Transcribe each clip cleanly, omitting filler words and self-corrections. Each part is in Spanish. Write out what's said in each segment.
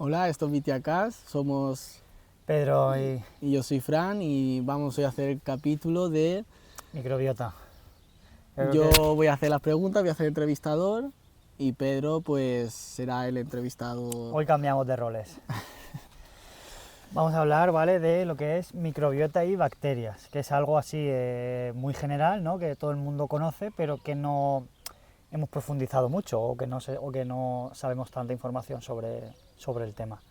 Hola, esto es Vitiacast, somos Pedro y y yo soy Fran y vamos hoy a hacer el capítulo de... microbiota. Creo Yo que voy a hacer las preguntas, voy a ser entrevistador y Pedro pues será el entrevistado. hoy cambiamos de roles. Vamos a hablar, ¿vale?, de lo que es microbiota y bacterias, que es algo así muy general, ¿no?, que todo el mundo conoce, pero que no hemos profundizado mucho o que no sabemos tanta información sobre el tema.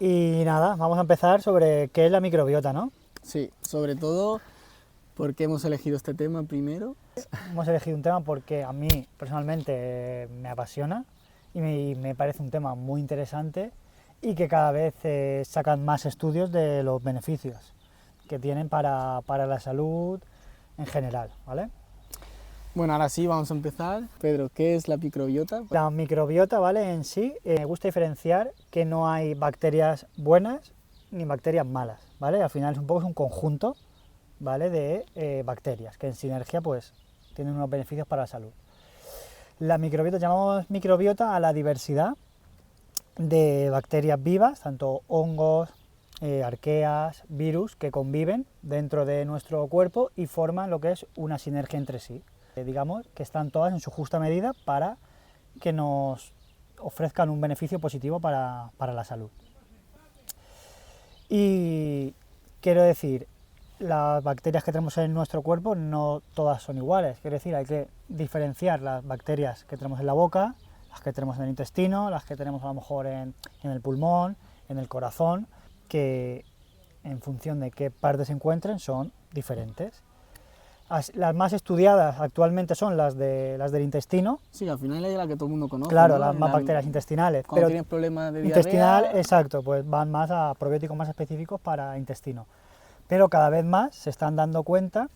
Y nada, vamos a empezar sobre qué es la microbiota, ¿no? Sí, sobre todo porque hemos elegido este tema primero. Hemos elegido un tema porque a mí personalmente me apasiona y me parece un tema muy interesante y que cada vez sacan más estudios de los beneficios que tienen para la salud en general, ¿vale? Bueno, ahora sí, vamos a empezar. Pedro, ¿qué es la microbiota? La microbiota, ¿vale?, en sí, me gusta diferenciar que no hay bacterias buenas ni bacterias malas, ¿vale? Al final es un conjunto, ¿vale?, de bacterias que en sinergia pues tienen unos beneficios para la salud. La microbiota, llamamos microbiota a la diversidad de bacterias vivas, tanto hongos, arqueas, virus, que conviven dentro de nuestro cuerpo y forman lo que es una sinergia entre sí. Digamos que están todas en su justa medida para que nos ofrezcan un beneficio positivo para la salud. Y quiero decir, las bacterias que tenemos en nuestro cuerpo no todas son iguales, quiero decir, hay que diferenciar las bacterias que tenemos en la boca, las que tenemos en el intestino, las que tenemos a lo mejor en el pulmón, en el corazón, que en función de qué parte se encuentren son diferentes. Las más estudiadas actualmente son las del intestino. Sí, al final es la que todo el mundo conoce, Claro, ¿no? las más bacterias intestinales. Cuando Pero tienes problemas de intestinal, diarrea... exacto, pues van más a probióticos más específicos para intestino. Pero cada vez más se están dando cuenta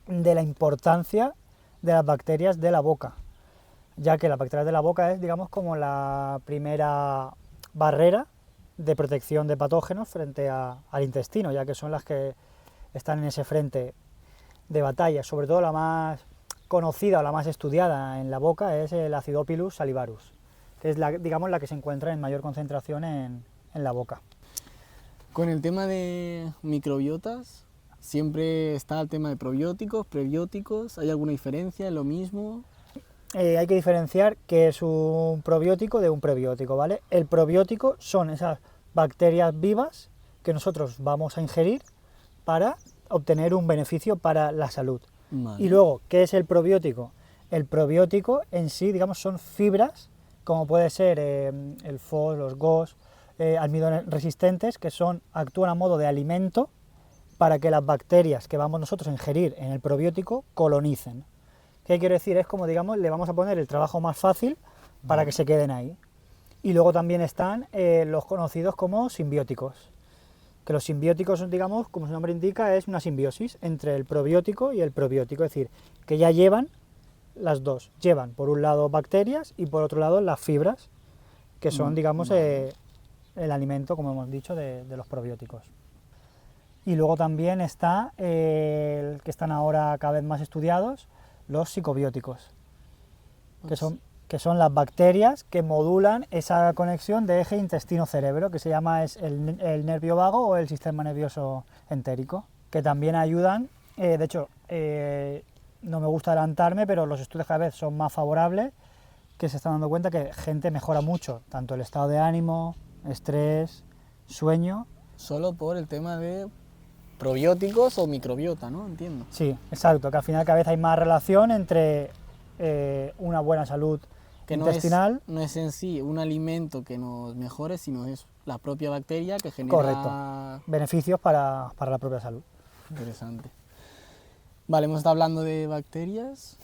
de la importancia de las bacterias de la boca, ya que las bacterias de la boca es, digamos, como la primera barrera de protección de patógenos frente al intestino, ya que son las que están en ese frente de batalla. Sobre todo la más conocida o la más estudiada en la boca es el Acidopilus salivarus, que es digamos, la que se encuentra en mayor concentración en la boca. Con el tema de microbiotas, siempre está el tema de probióticos, prebióticos. ¿Hay alguna diferencia? ¿Es lo mismo? Hay que diferenciar qué es un probiótico de un prebiótico, ¿vale? El probiótico son esas bacterias vivas que nosotros vamos a ingerir para obtener un beneficio para la salud. Vale. Y luego, ¿qué es el probiótico? El probiótico en sí, digamos, son fibras, como puede ser el FOS, los GOS, almidones resistentes, que actúan a modo de alimento para que las bacterias que vamos nosotros a ingerir en el probiótico colonicen. ¿Qué quiero decir? Es como, digamos, le vamos a poner el trabajo más fácil para que se queden ahí. Y luego también están los conocidos como simbióticos, que los simbióticos, digamos, como su nombre indica, es una simbiosis entre el probiótico y el probiótico, es decir, que ya llevan las dos, llevan por un lado bacterias y por otro lado las fibras, que son, digamos, Vale. el alimento, como hemos dicho, de los probióticos. Y luego también está el que están ahora cada vez más estudiados, los psicobióticos, que son las bacterias que modulan esa conexión de eje intestino-cerebro, que se llama el nervio vago o el sistema nervioso entérico, que también ayudan, de hecho, no me gusta adelantarme, pero los estudios cada vez son más favorables, que se están dando cuenta que gente mejora mucho, tanto el estado de ánimo, estrés, sueño. Solo por el tema de probióticos o microbiota, ¿no? Entiendo. Sí, exacto, que al final cada vez hay más relación entre una buena salud Que intestinal. no es en sí un alimento que nos mejore, sino es la propia bacteria que genera... Correcto, beneficios para la propia salud. Interesante. Vale, hemos estado hablando de bacterias.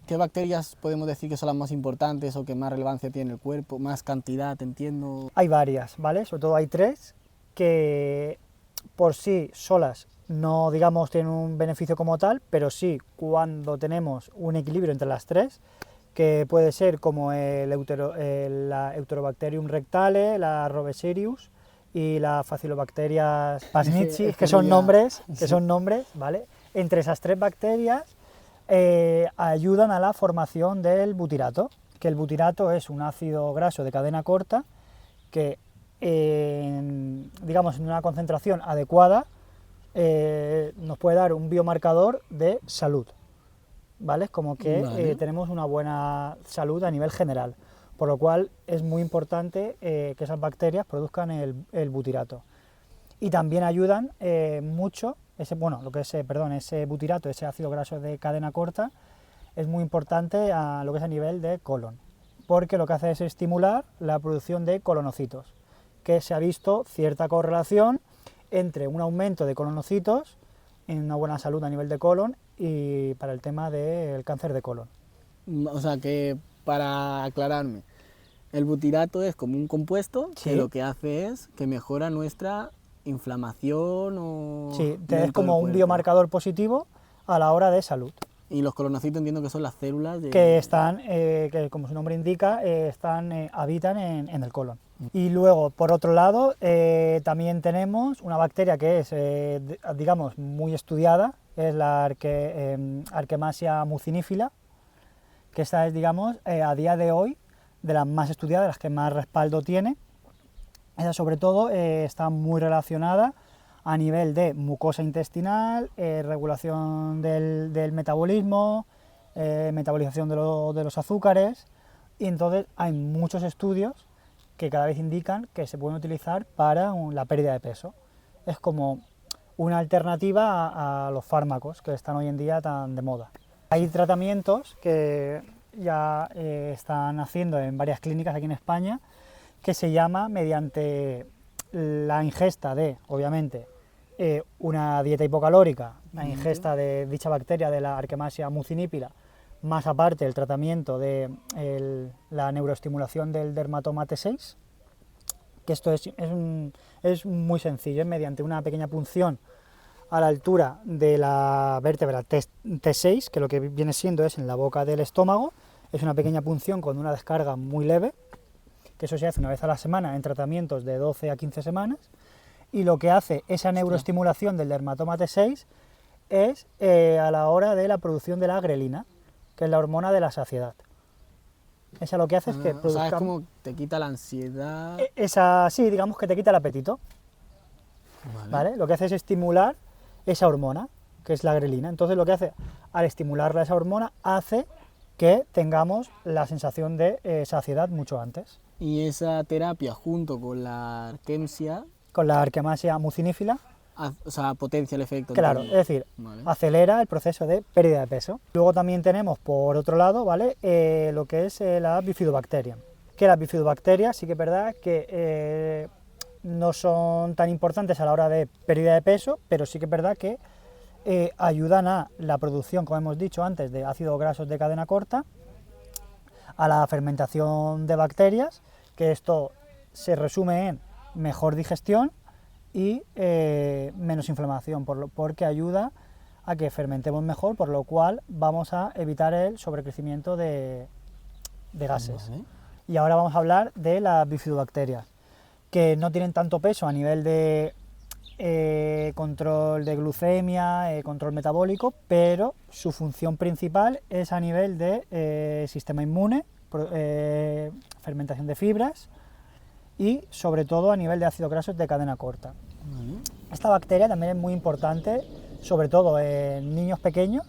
¿Qué bacterias podemos decir que son las más importantes o que más relevancia tiene el cuerpo? Más cantidad, entiendo. Hay varias, ¿vale? Sobre todo hay tres que por sí solas no, digamos, tienen un beneficio como tal, pero sí cuando tenemos un equilibrio entre las tres, que puede ser como la Euterobacterium rectale, la Robeserius y la Facilobacterias pasnicis, que son nombres, ¿vale? Entre esas tres bacterias ayudan a la formación del butirato, que el butirato es un ácido graso de cadena corta que digamos, en una concentración adecuada, nos puede dar un biomarcador de salud, ¿vale? Como que tenemos una buena salud a nivel general, por lo cual es muy importante que esas bacterias produzcan el butirato. Y también ayudan mucho, ese butirato, ese ácido graso de cadena corta, es muy importante a lo que es a nivel de colon, porque lo que hace es estimular la producción de colonocitos, que se ha visto cierta correlación entre un aumento de colonocitos en una buena salud a nivel de colon y para el tema del cáncer de colon. O sea que, para aclararme, el butirato es como un compuesto que lo que hace es que mejora nuestra inflamación o... Sí, es como un biomarcador positivo a la hora de salud. Y los colonocitos entiendo que son las células que están, que como su nombre indica, habitan en el colon. Y luego, por otro lado, también tenemos una bacteria que es, digamos, muy estudiada, es la Archemasia mucinifila, que esta es, digamos, a día de hoy, de las más estudiadas, de las que más respaldo tiene. Esa, sobre todo, está muy relacionada a nivel de mucosa intestinal, regulación del metabolismo, metabolización de los azúcares, y entonces hay muchos estudios que cada vez indican que se pueden utilizar para la pérdida de peso. Es como una alternativa a los fármacos que están hoy en día tan de moda. Hay tratamientos que ya están haciendo en varias clínicas aquí en España, que se llama mediante la ingesta de, obviamente, una dieta hipocalórica, la ingesta de dicha bacteria de la Archemasia mucinifila, más aparte el tratamiento de la neuroestimulación del dermatoma T6, que esto es muy sencillo, es mediante una pequeña punción a la altura de la vértebra T6, que lo que viene siendo es en la boca del estómago, es una pequeña punción con una descarga muy leve, que eso se hace una vez a la semana en tratamientos de 12 a 15 semanas, y lo que hace esa neuroestimulación del dermatoma T6 es a la hora de la producción de la grelina, que es la hormona de la saciedad. Esa lo que hace es que produzca... O sea, es como te quita la ansiedad... Sí, digamos que te quita el apetito. ¿Vale? Lo que hace es estimular esa hormona, que es la grelina. Entonces lo que hace, al estimularla esa hormona, hace que tengamos la sensación de saciedad mucho antes. Y esa terapia junto con la arquemsia... Con la Archemasia mucinifila, o sea, potencia el efecto. Claro, es decir, acelera el proceso de pérdida de peso. Luego también tenemos, por otro lado, ¿vale? Lo que es la bifidobacteria. Que las bifidobacterias sí que es verdad que no son tan importantes a la hora de pérdida de peso, pero sí que es verdad que ayudan a la producción, como hemos dicho antes, de ácidos grasos de cadena corta, a la fermentación de bacterias, que esto se resume en mejor digestión y menos inflamación, porque ayuda a que fermentemos mejor, por lo cual vamos a evitar el sobrecrecimiento de gases. Vale. Y ahora vamos a hablar de las bifidobacterias, que no tienen tanto peso a nivel de control de glucemia, control metabólico, pero su función principal es a nivel de sistema inmune, fermentación de fibras y sobre todo a nivel de ácidos grasos de cadena corta. Esta bacteria también es muy importante, sobre todo en niños pequeños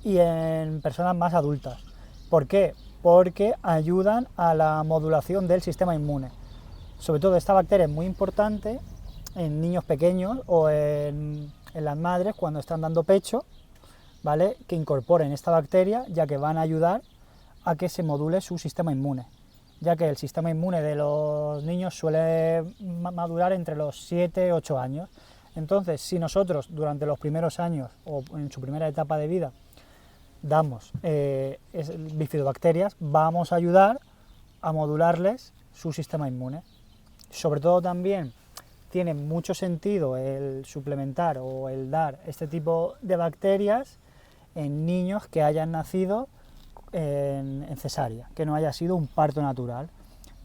y en personas más adultas. ¿Por qué? Porque ayudan a la modulación del sistema inmune. Sobre todo esta bacteria es muy importante en niños pequeños o en las madres cuando están dando pecho, ¿vale? Que incorporen esta bacteria, ya que van a ayudar a que se module su sistema inmune, ya que el sistema inmune de los niños suele madurar entre los 7 y 8 años. Entonces, si nosotros durante los primeros años o en su primera etapa de vida damos bifidobacterias, vamos a ayudar a modularles su sistema inmune. Sobre todo también tiene mucho sentido el suplementar o el dar este tipo de bacterias en niños que hayan nacido en cesárea, que no haya sido un parto natural,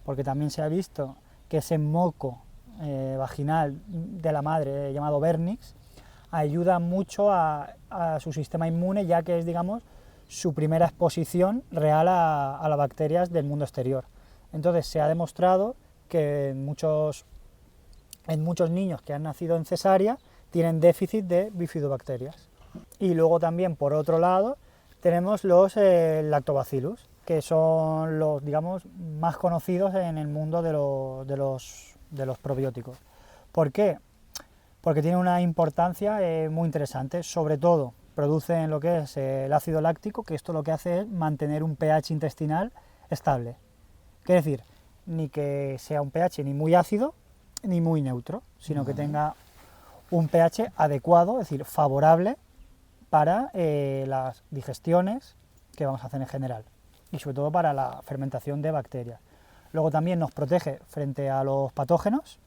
porque también se ha visto que ese moco vaginal de la madre, llamado vernix, ayuda mucho a su sistema inmune, ya que es, digamos, su primera exposición real a las bacterias del mundo exterior. Entonces se ha demostrado que en muchos en muchos niños que han nacido en cesárea tienen déficit de bifidobacterias. Y luego también, por otro lado, tenemos los lactobacillus, que son los, digamos, más conocidos en el mundo de los probióticos. ¿Por qué? Porque tienen una importancia muy interesante, sobre todo producen lo que es el ácido láctico, que esto lo que hace es mantener un pH intestinal estable. Quiere decir, ni que sea un pH ni muy ácido ni muy neutro, sino que tenga un pH adecuado, es decir, favorable para las digestiones que vamos a hacer en general y sobre todo para la fermentación de bacterias. Luego también nos protege frente a los patógenos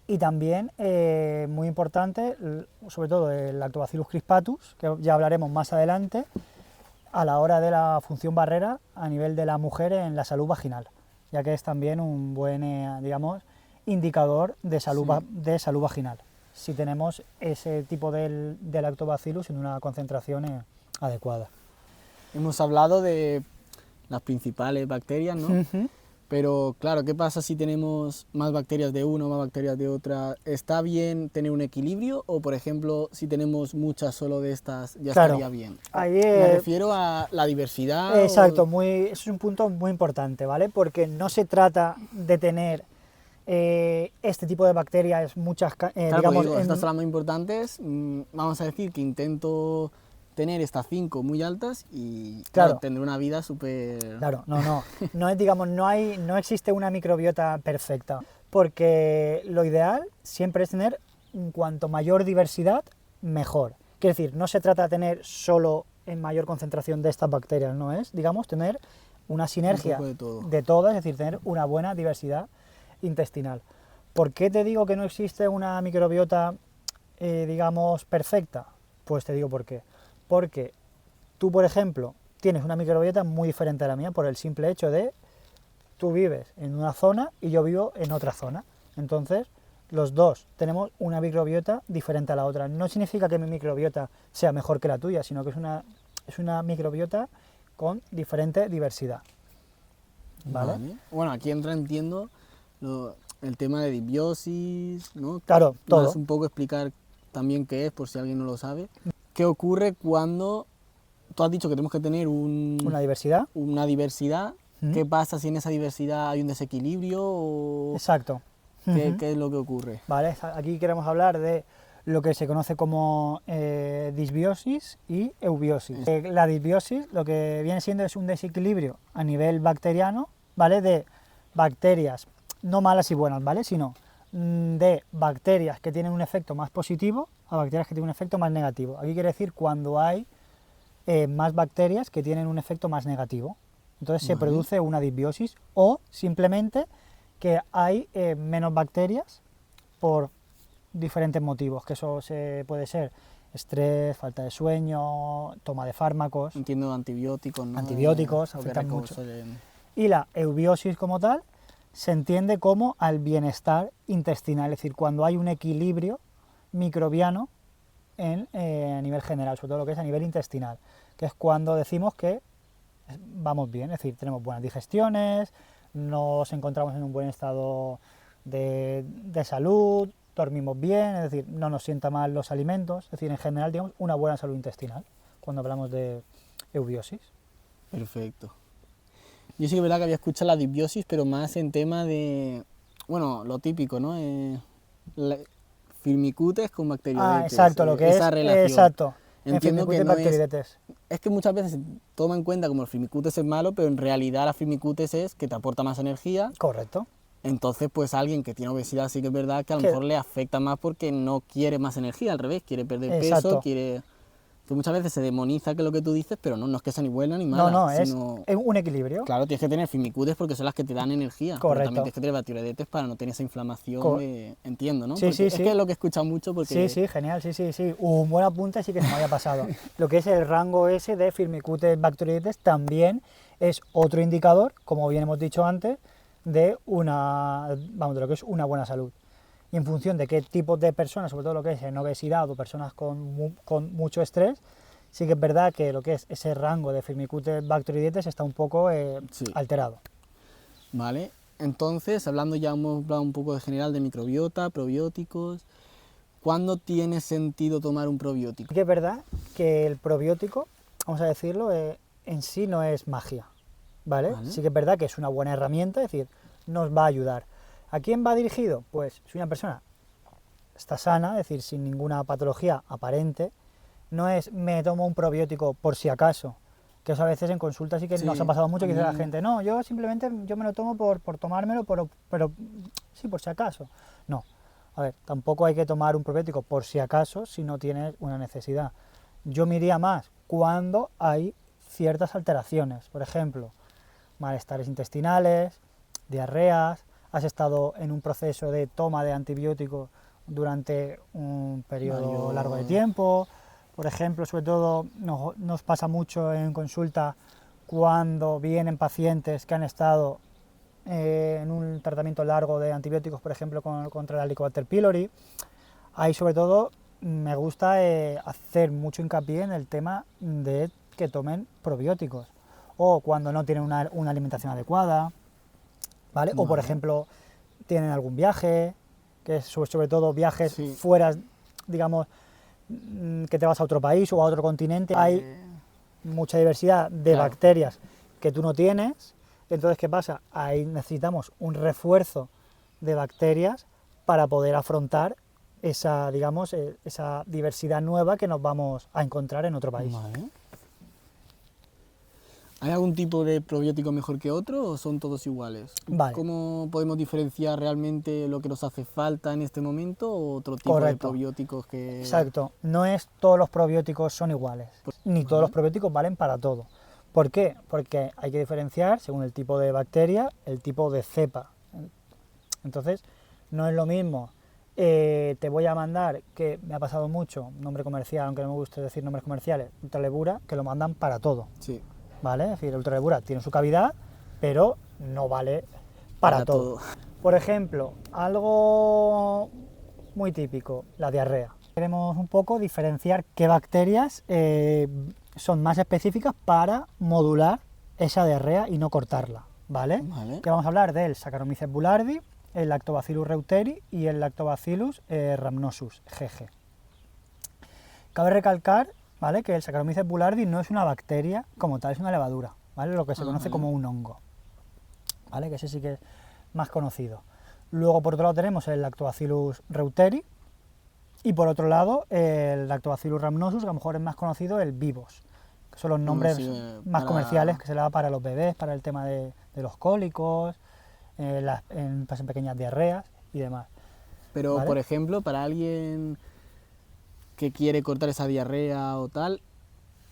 y también, muy importante, sobre todo el Lactobacillus crispatus, que ya hablaremos más adelante, a la hora de la función barrera a nivel de la mujer en la salud vaginal, ya que es también un buen, digamos, indicador de salud vaginal, si tenemos ese tipo de lactobacillus en una concentración adecuada. Hemos hablado de las principales bacterias, ¿no? Pero claro, ¿qué pasa si tenemos más bacterias de una o más bacterias de otra? ¿Está bien tener un equilibrio o, por ejemplo, si tenemos muchas solo de estas, ya estaría bien? Ahí, Me refiero a la diversidad. Exacto, eso es un punto muy importante, ¿vale? Porque no se trata de tener este tipo de bacterias, muchas, claro, digamos... Digo, estas son las más importantes, vamos a decir que intento tener estas 5 muy altas y claro, tendré una vida súper... Claro, no es, digamos, no existe una microbiota perfecta, porque lo ideal siempre es tener cuanto mayor diversidad, mejor. Quiere decir, no se trata de tener solo en mayor concentración de estas bacterias, no es, digamos, tener una sinergia de todas, es decir, tener una buena diversidad intestinal. ¿Por qué te digo que no existe una microbiota, digamos, perfecta? Pues te digo por qué. Porque tú, por ejemplo, tienes una microbiota muy diferente a la mía por el simple hecho de tú vives en una zona y yo vivo en otra zona. Entonces, los dos tenemos una microbiota diferente a la otra. No significa que mi microbiota sea mejor que la tuya, sino que es una microbiota con diferente diversidad. ¿Vale? Bueno, aquí entra, entiendo, el tema de disbiosis, ¿no? Claro, todo. ¿Puedes un poco explicar también qué es, por si alguien no lo sabe? ¿Qué ocurre cuando tú has dicho que tenemos que tener una diversidad? Una diversidad. ¿Qué pasa si en esa diversidad hay un desequilibrio? O exacto. ¿Qué es lo que ocurre? Vale, aquí queremos hablar de lo que se conoce como disbiosis y eubiosis. La disbiosis lo que viene siendo es un desequilibrio a nivel bacteriano, ¿vale? De bacterias no malas y buenas, ¿vale? Sino de bacterias que tienen un efecto más positivo a bacterias que tienen un efecto más negativo. Aquí quiere decir cuando hay más bacterias que tienen un efecto más negativo. Entonces se produce una disbiosis o simplemente que hay menos bacterias por diferentes motivos, que eso puede ser estrés, falta de sueño, toma de fármacos. Entiendo, antibióticos, ¿no? Antibióticos afectan mucho. Y la eubiosis como tal se entiende como al bienestar intestinal, es decir, cuando hay un equilibrio microbiano a nivel general, sobre todo lo que es a nivel intestinal, que es cuando decimos que vamos bien, es decir, tenemos buenas digestiones, nos encontramos en un buen estado de salud, dormimos bien, es decir, no nos sienta mal los alimentos, es decir, en general, digamos, una buena salud intestinal, cuando hablamos de eubiosis. Perfecto. Yo sí que es verdad que había escuchado la disbiosis, pero más en tema de, bueno, lo típico, ¿no? Firmicutes con bacteroidetes. Exacto, lo que esa es, relación. exacto. Entiendo que no es que muchas veces se toma en cuenta como el firmicutes es malo, pero en realidad la firmicutes es que te aporta más energía. Correcto. Entonces, pues alguien que tiene obesidad sí que es verdad que a lo mejor le afecta más porque no quiere más energía, al revés, quiere perder peso, quiere... Que muchas veces se demoniza que es lo que tú dices, pero no es que sea ni buena ni mala. Sino... es un equilibrio. Claro, tienes que tener firmicutes porque son las que te dan energía. Correcto. Pero también tienes que tener bacteroidetes para no tener esa inflamación entiendo, ¿no? Sí, es que es lo que he escuchado mucho porque... Sí, genial, sí. Un buen apunte sí que se me había pasado. Lo que es el rango ese de firmicutes bacteroidetes también es otro indicador, como bien hemos dicho antes, de de lo que es una buena salud. Y en función de qué tipo de personas, sobre todo lo que es en obesidad o personas con mucho estrés, sí que es verdad que lo que es ese rango de firmicutes bacteroidetes está un poco alterado. Vale. Entonces, hemos hablado un poco de general de microbiota, probióticos. ¿Cuándo tiene sentido tomar un probiótico? Sí que es verdad que el probiótico, vamos a decirlo, en sí no es magia, ¿vale? Sí que es verdad que es una buena herramienta, es decir, nos va a ayudar. ¿A quién va dirigido? Pues si una persona está sana, es decir, sin ninguna patología aparente, no es me tomo un probiótico por si acaso, que eso a veces en consulta sí que nos ha pasado mucho, que dice la gente, no, yo simplemente me lo tomo por tomármelo, pero sí, por si acaso. No, a ver, tampoco hay que tomar un probiótico por si acaso si no tienes una necesidad. Yo me iría más cuando hay ciertas alteraciones, por ejemplo, malestares intestinales, diarreas, has estado en un proceso de toma de antibióticos durante un periodo largo de tiempo. Por ejemplo, sobre todo nos pasa mucho en consulta cuando vienen pacientes que han estado en un tratamiento largo de antibióticos, por ejemplo, contra la Helicobacter pylori. Ahí sobre todo me gusta hacer mucho hincapié en el tema de que tomen probióticos, o cuando no tienen una alimentación adecuada, ¿vale? O por ejemplo, tienen algún viaje, que es sobre todo viajes fuera, digamos, que te vas a otro país o a otro continente, hay mucha diversidad de bacterias que tú no tienes, entonces ¿qué pasa? Ahí necesitamos un refuerzo de bacterias para poder afrontar esa, digamos, esa diversidad nueva que nos vamos a encontrar en otro país. Vale. ¿Hay algún tipo de probiótico mejor que otro o son todos iguales? Vale. ¿Cómo podemos diferenciar realmente lo que nos hace falta en este momento o otro tipo de probióticos que...? Exacto, no es todos los probióticos son iguales, ni todos los probióticos valen para todo. ¿Por qué? Porque hay que diferenciar según el tipo de bacteria, el tipo de cepa. Entonces, no es lo mismo, te voy a mandar, que me ha pasado mucho, nombre comercial, aunque no me guste decir nombres comerciales, Ultralebura, que lo mandan para todo. Sí. ¿Vale? Es decir, el Ultralebura tiene su cavidad, pero no vale para todo. Por ejemplo, algo muy típico, la diarrea. Queremos un poco diferenciar qué bacterias son más específicas para modular esa diarrea y no cortarla, ¿vale? Que vamos a hablar del Saccharomyces boulardii, el Lactobacillus reuteri y el Lactobacillus rhamnosus, GG. Cabe recalcar, ¿vale?, que el Saccharomyces boulardii no es una bacteria como tal, es una levadura, ¿vale?, lo que se conoce como un hongo, ¿vale?, que ese sí que es más conocido. Luego, por otro lado, tenemos el Lactobacillus reuteri y, por otro lado, el Lactobacillus rhamnosus, que a lo mejor es más conocido, el vivos, que son los nombres más comerciales que se le da para los bebés, para el tema de los cólicos, en pequeñas diarreas y demás. Pero, ¿vale? Por ejemplo, para alguien que quiere cortar esa diarrea o tal,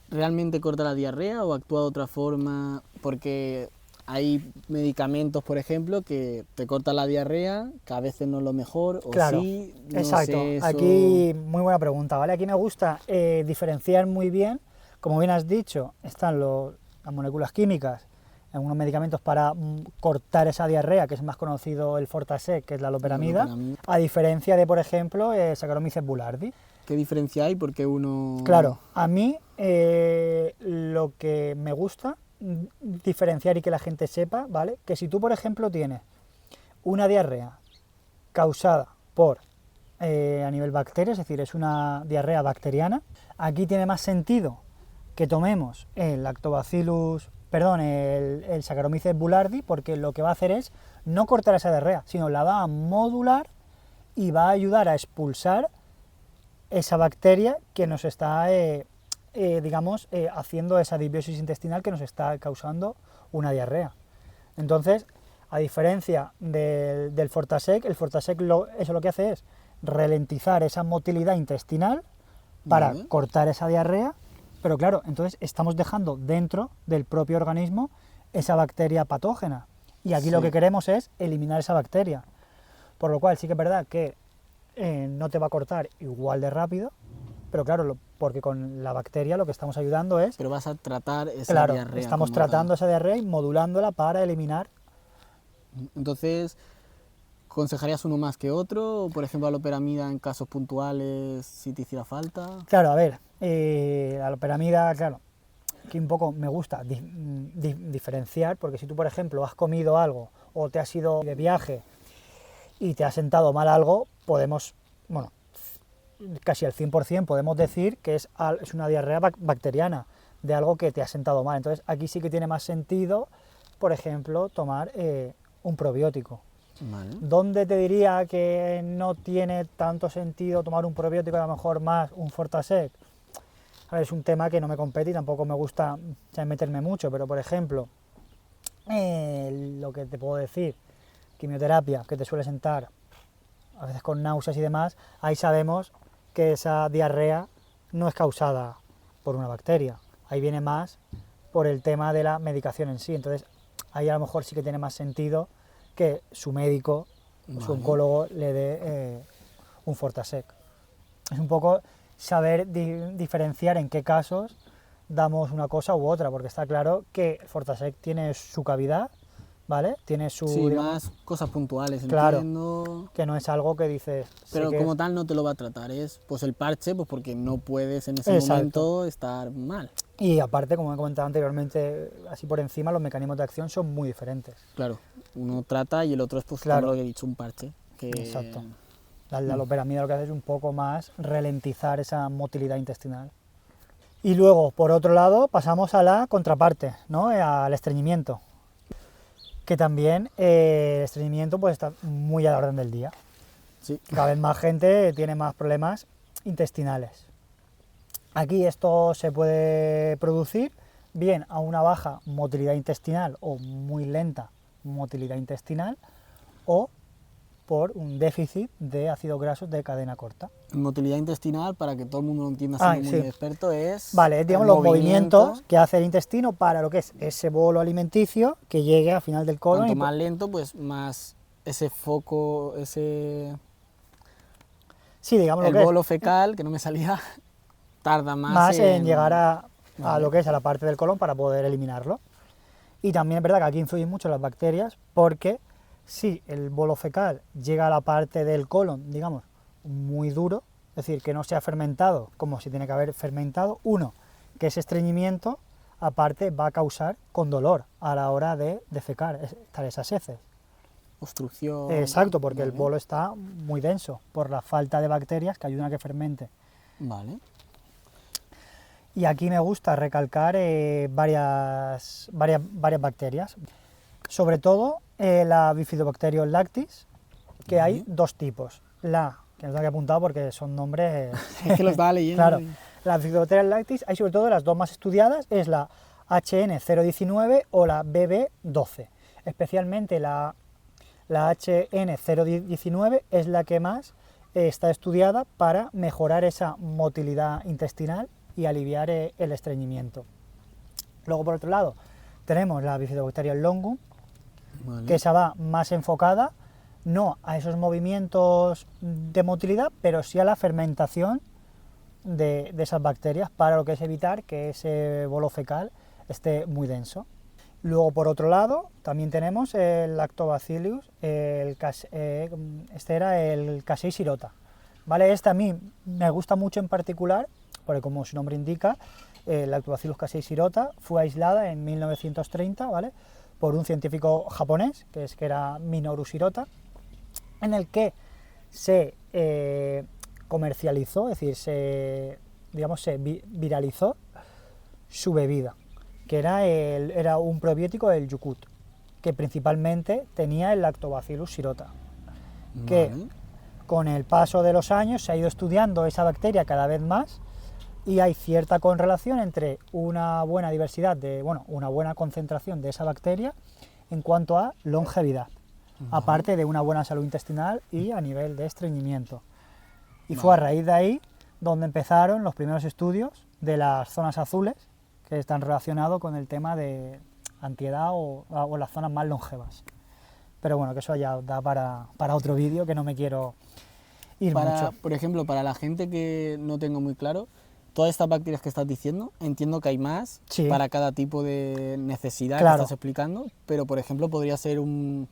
¿realmente corta la diarrea o actúa de otra forma? Porque hay medicamentos, por ejemplo, que te cortan la diarrea, que a veces no es lo mejor, o claro, sí, no exacto. sé, eso... Aquí, muy buena pregunta, ¿vale? Aquí me gusta diferenciar muy bien, como bien has dicho, están las moléculas químicas, algunos medicamentos para cortar esa diarrea, que es más conocido el Fortasec, que es la loperamida, a diferencia de, por ejemplo, Saccharomyces boulardii. ¿Qué diferencia hay? Porque uno... Claro, a mí lo que me gusta diferenciar y que la gente sepa, ¿vale?, que si tú, por ejemplo, tienes una diarrea causada por a nivel bacterias, es decir, es una diarrea bacteriana, aquí tiene más sentido que tomemos el Saccharomyces boulardii, porque lo que va a hacer es no cortar esa diarrea, sino la va a modular y va a ayudar a expulsar esa bacteria que nos está, digamos, haciendo esa disbiosis intestinal que nos está causando una diarrea. Entonces, a diferencia del Fortasec, el Fortasec eso lo que hace es ralentizar esa motilidad intestinal para cortar esa diarrea, pero claro, entonces estamos dejando dentro del propio organismo esa bacteria patógena, y aquí lo que queremos es eliminar esa bacteria, por lo cual sí que es verdad que no te va a cortar igual de rápido, pero claro, porque con la bacteria lo que estamos ayudando es... Pero vas a tratar esa diarrea. Estamos tratando esa diarrea y modulándola para eliminar. Entonces, ¿aconsejarías uno más que otro? Por ejemplo, la loperamida en casos puntuales, si te hiciera falta. Claro, a ver, la loperamida, claro, aquí un poco me gusta diferenciar, porque si tú, por ejemplo, has comido algo o te has ido de viaje y te ha sentado mal algo, podemos, bueno, casi al 100% podemos decir que es una diarrea bacteriana, de algo que te ha sentado mal. Entonces aquí sí que tiene más sentido, por ejemplo, tomar un probiótico. Vale. ¿Dónde te diría que no tiene tanto sentido tomar un probiótico, a lo mejor más un Fortasec? A ver, es un tema que no me compete y tampoco me gusta meterme mucho, pero por ejemplo, lo que te puedo decir, quimioterapia, que te suele sentar a veces con náuseas y demás, ahí sabemos que esa diarrea no es causada por una bacteria, ahí viene más por el tema de la medicación en sí. Entonces ahí a lo mejor sí que tiene más sentido que su médico, su oncólogo, le dé un Fortasec. Es un poco saber diferenciar en qué casos damos una cosa u otra, porque está claro que el Fortasec tiene su cavidad, ¿vale? Tiene su... Sí, digamos, más cosas puntuales, claro, entiendo. Que no es algo que dices... Pero que como tal no te lo va a tratar, es pues el parche, pues porque no puedes en ese momento estar mal. Y aparte, como he comentado anteriormente, así por encima, los mecanismos de acción son muy diferentes. Claro, uno trata y el otro es, pues, claro, como lo que he dicho, un parche. Exacto. La loperamida lo que hace es un poco más ralentizar esa motilidad intestinal. Y luego, por otro lado, pasamos a la contraparte, ¿no? Al estreñimiento. Que también el estreñimiento pues, está muy a la orden del día. Sí. Cada vez más gente tiene más problemas intestinales. Aquí esto se puede producir bien a una baja motilidad intestinal o muy lenta motilidad intestinal, o por un déficit de ácidos grasos de cadena corta. Motilidad intestinal, para que todo el mundo lo entienda siendo muy experto, es... Vale, digamos los movimientos que hace el intestino para lo que es ese bolo alimenticio que llegue al final del colon. Cuanto más lento, pues más ese foco, ese... Sí, digamos el bolo fecal, que no me salía, tarda más en llegar a lo que es a la parte del colon para poder eliminarlo. Y también es verdad que aquí influyen mucho las bacterias, porque si el bolo fecal llega a la parte del colon, digamos, muy duro, es decir, que no se ha fermentado como se tiene que haber fermentado, que ese estreñimiento, aparte, va a causar con dolor a la hora de defecar esas heces. Obstrucción. Exacto, porque el bolo está muy denso por la falta de bacterias que ayudan a que fermente. Vale. Y aquí me gusta recalcar varias bacterias, sobre todo la Bifidobacterium lactis, que hay dos tipos. Que nos he apuntado porque son nombres... Es que lo estaba leyendo. Claro, la Bifidobacterium lactis, hay sobre todo las dos más estudiadas, es la HN019 o la BB12. Especialmente la HN019 es la que más está estudiada para mejorar esa motilidad intestinal y aliviar el estreñimiento. Luego, por otro lado, tenemos la Bifidobacterium longum, que esa va más enfocada no a esos movimientos de motilidad, pero sí a la fermentación de esas bacterias, para lo que es evitar que ese bolo fecal esté muy denso. Luego, por otro lado, también tenemos el Lactobacillus, este era el Casei shirota, ¿vale? Este a mí me gusta mucho en particular, porque como su nombre indica, el Lactobacillus casei shirota fue aislada en 1930, ¿vale?, por un científico japonés, que era Minoru Shirota, en el que se comercializó, es decir, se viralizó su bebida, que era un probiótico del Yakult, que principalmente tenía el Lactobacillus shirota, que con el paso de los años se ha ido estudiando esa bacteria cada vez más, y hay cierta correlación entre una buena diversidad, una buena concentración de esa bacteria en cuanto a longevidad, aparte de una buena salud intestinal y a nivel de estreñimiento. Y fue a raíz de ahí donde empezaron los primeros estudios de las zonas azules, que están relacionados con el tema de antiedad o las zonas más longevas. Pero bueno, que eso ya da para otro vídeo, que no me quiero ir mucho. Por ejemplo, para la gente que no tengo muy claro, todas estas bacterias que estás diciendo, entiendo que hay más para cada tipo de necesidad que estás explicando, pero por ejemplo podría ser un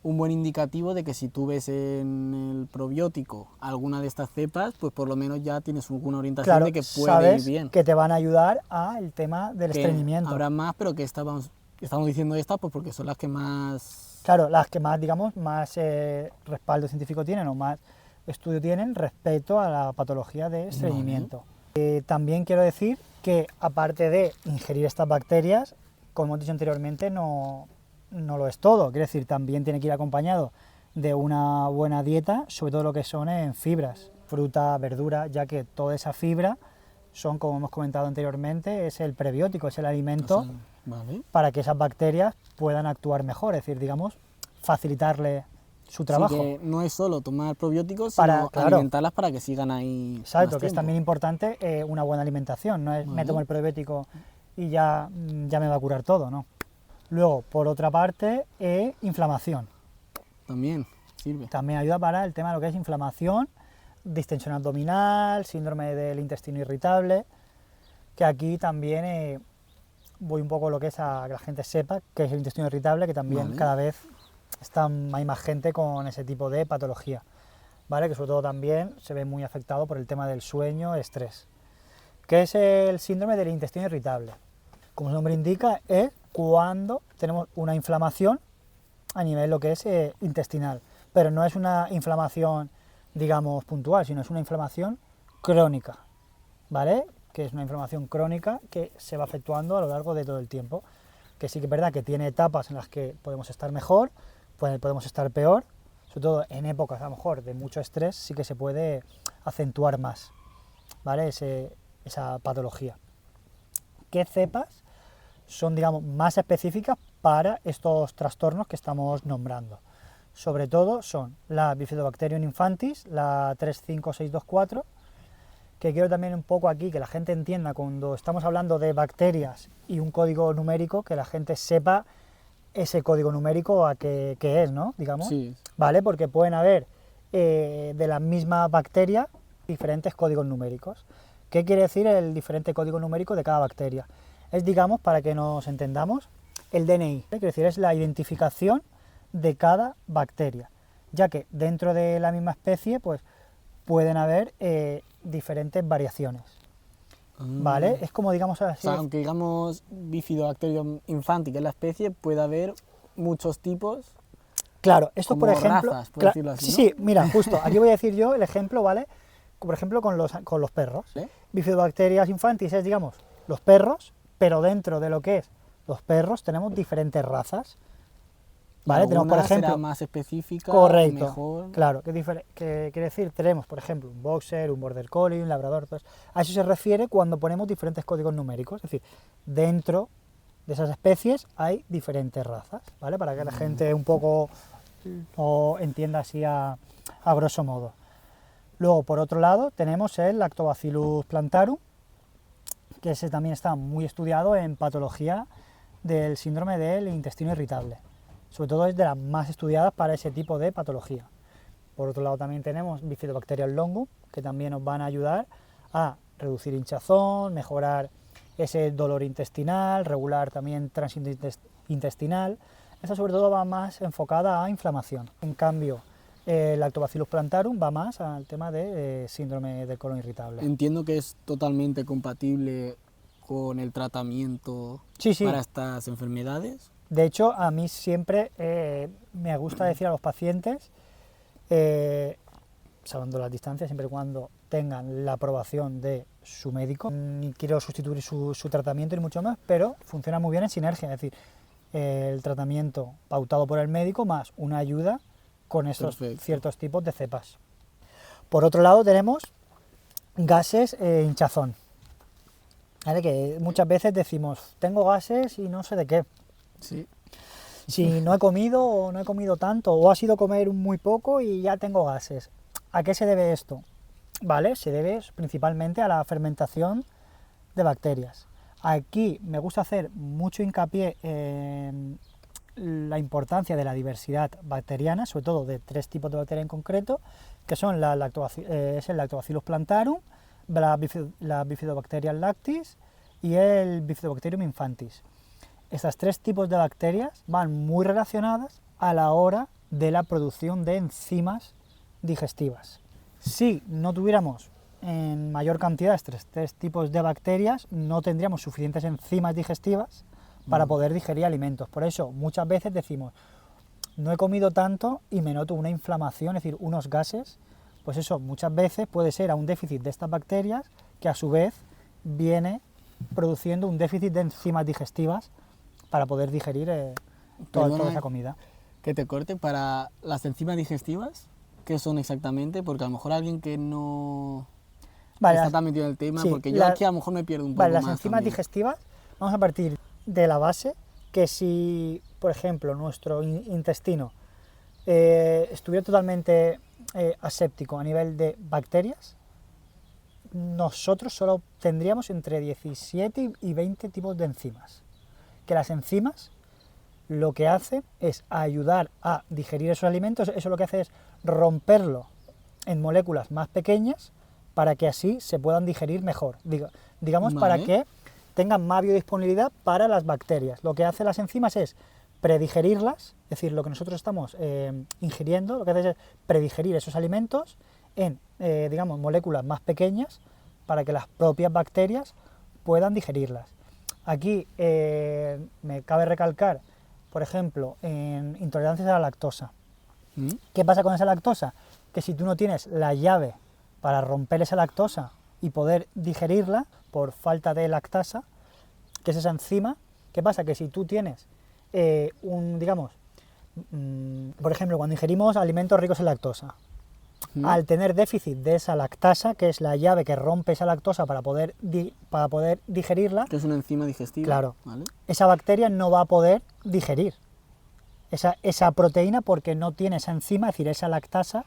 buen indicativo de que si tú ves en el probiótico alguna de estas cepas, pues por lo menos ya tienes alguna orientación de que puede ir bien. Que te van a ayudar al tema del estreñimiento. Habrá más, pero que estamos diciendo estas pues porque son las que más Claro, las que más, digamos, más respaldo científico tienen o más estudio tienen respecto a la patología de estreñimiento. También quiero decir que aparte de ingerir estas bacterias, como hemos dicho anteriormente, no lo es todo. Quiero decir, también tiene que ir acompañado de una buena dieta, sobre todo lo que son en fibras, fruta, verdura, ya que toda esa fibra son, como hemos comentado anteriormente, es el prebiótico, es el alimento para que esas bacterias puedan actuar mejor, es decir, digamos, facilitarle su trabajo. Sí, que no es solo tomar probióticos, sino alimentarlas para que sigan ahí. Exacto, que es también importante una buena alimentación, no es me tomo el probiótico y ya me va a curar todo, ¿no? Luego, por otra parte, inflamación. También sirve. También ayuda para el tema de lo que es inflamación, distensión abdominal, síndrome del intestino irritable, que aquí también voy un poco a lo que es a que la gente sepa que es el intestino irritable, que también cada vez hay más gente con ese tipo de patología, ¿vale? Que sobre todo también se ve muy afectado por el tema del sueño, estrés. ¿Qué es el síndrome del intestino irritable? Como su nombre indica, es cuando tenemos una inflamación a nivel lo que es intestinal, pero no es una inflamación, digamos, puntual, sino es una inflamación crónica, ¿vale? Que es una inflamación crónica que se va efectuando a lo largo de todo el tiempo, que sí que es verdad que tiene etapas en las que podemos estar mejor, podemos estar peor, sobre todo en épocas a lo mejor de mucho estrés sí que se puede acentuar más, ¿vale? Esa patología. ¿Qué cepas son, digamos, más específicas para estos trastornos que estamos nombrando? Sobre todo son la Bifidobacterium infantis, la 35624, que quiero también un poco aquí que la gente entienda cuando estamos hablando de bacterias y un código numérico, que la gente sepa ese código numérico a qué es, ¿no? Digamos, sí. ¿Vale? Porque pueden haber de la misma bacteria diferentes códigos numéricos. ¿Qué quiere decir el diferente código numérico de cada bacteria? Es, digamos, para que nos entendamos, el DNI, quiere decir, es la identificación de cada bacteria, ya que dentro de la misma especie, pues, pueden haber diferentes variaciones, ¿vale? Es como, digamos así... O sea, aunque digamos Bifidobacterium infantis, que es la especie, puede haber muchos tipos. Claro, esto como por ejemplo... razas, por decirlo así, ¿no? Sí, mira, justo, aquí voy a decir yo el ejemplo, ¿vale? Por ejemplo, con los perros. Bifidobacterias infantis es, digamos, los perros, pero dentro de lo que es los perros tenemos diferentes razas, ¿vale? Tenemos, por ejemplo, será más específica, correcto, mejor. Claro, ¿qué quiere decir? Tenemos, por ejemplo, un boxer, un border collie, un labrador, pues, a eso se refiere cuando ponemos diferentes códigos numéricos, es decir, dentro de esas especies hay diferentes razas, ¿vale? Para que la gente un poco lo entienda así a grosso modo. Luego, por otro lado, tenemos el Lactobacillus plantarum, que ese también está muy estudiado en patología del síndrome del intestino irritable. Sobre todo es de las más estudiadas para ese tipo de patología. Por otro lado también tenemos Bifidobacterium longum, que también nos van a ayudar a reducir hinchazón, mejorar ese dolor intestinal, regular también tránsito intestinal. Esta sobre todo va más enfocada a inflamación. En cambio, el Lactobacillus plantarum va más al tema de síndrome del colon irritable. Entiendo que es totalmente compatible con el tratamiento para estas enfermedades. De hecho, a mí siempre me gusta decir a los pacientes, salvando las distancias, siempre y cuando tengan la aprobación de su médico, ni quiero sustituir su tratamiento ni mucho más, pero funciona muy bien en sinergia, es decir, el tratamiento pautado por el médico más una ayuda con estos ciertos tipos de cepas. Por otro lado tenemos gases e hinchazón, ¿vale? Que muchas veces decimos, tengo gases y no sé de qué. Sí. Si no he comido o no he comido tanto o ha sido comer muy poco y ya tengo gases. ¿A qué se debe esto? ¿Vale? Se debe principalmente a la fermentación de bacterias. Aquí me gusta hacer mucho hincapié en la importancia de la diversidad bacteriana, sobre todo de 3 tipos de bacterias en concreto, que son el Lactobacillus plantarum, la Bifidobacterium lactis y el Bifidobacterium infantis. Estas 3 tipos de bacterias van muy relacionadas a la hora de la producción de enzimas digestivas. Si no tuviéramos en mayor cantidad estos 3 tipos de bacterias, no tendríamos suficientes enzimas digestivas para poder digerir alimentos. Por eso muchas veces decimos, no he comido tanto y me noto una inflamación, es decir, unos gases, pues eso muchas veces puede ser a un déficit de estas bacterias que a su vez viene produciendo un déficit de enzimas digestivas para poder digerir toda esa comida. Que te corte, para las enzimas digestivas, ¿qué son exactamente? Porque a lo mejor alguien que no está tan metido en el tema, sí, porque yo aquí a lo mejor me pierdo un poco más. Las enzimas digestivas, vamos a partir de la base que si, por ejemplo, nuestro intestino estuviera totalmente aséptico a nivel de bacterias, nosotros solo tendríamos entre 17 y 20 tipos de enzimas. Que las enzimas lo que hace es ayudar a digerir esos alimentos, eso lo que hace es romperlo en moléculas más pequeñas para que así se puedan digerir mejor. Digamos, para que tengan más biodisponibilidad para las bacterias. Lo que hacen las enzimas es predigerirlas, es decir, lo que nosotros estamos ingiriendo, lo que hace es predigerir esos alimentos en, digamos, moléculas más pequeñas para que las propias bacterias puedan digerirlas. Aquí me cabe recalcar, por ejemplo, en intolerancias a la lactosa. ¿Qué pasa con esa lactosa? Que si tú no tienes la llave para romper esa lactosa y poder digerirla por falta de lactasa, que es esa enzima, ¿qué pasa? Que si tú tienes digamos, por ejemplo, cuando ingerimos alimentos ricos en lactosa, al tener déficit de esa lactasa, que es la llave que rompe esa lactosa para poder digerirla, que es una enzima digestiva, claro, ¿vale? Esa bacteria no va a poder digerir esa proteína porque no tiene esa enzima, es decir, esa lactasa,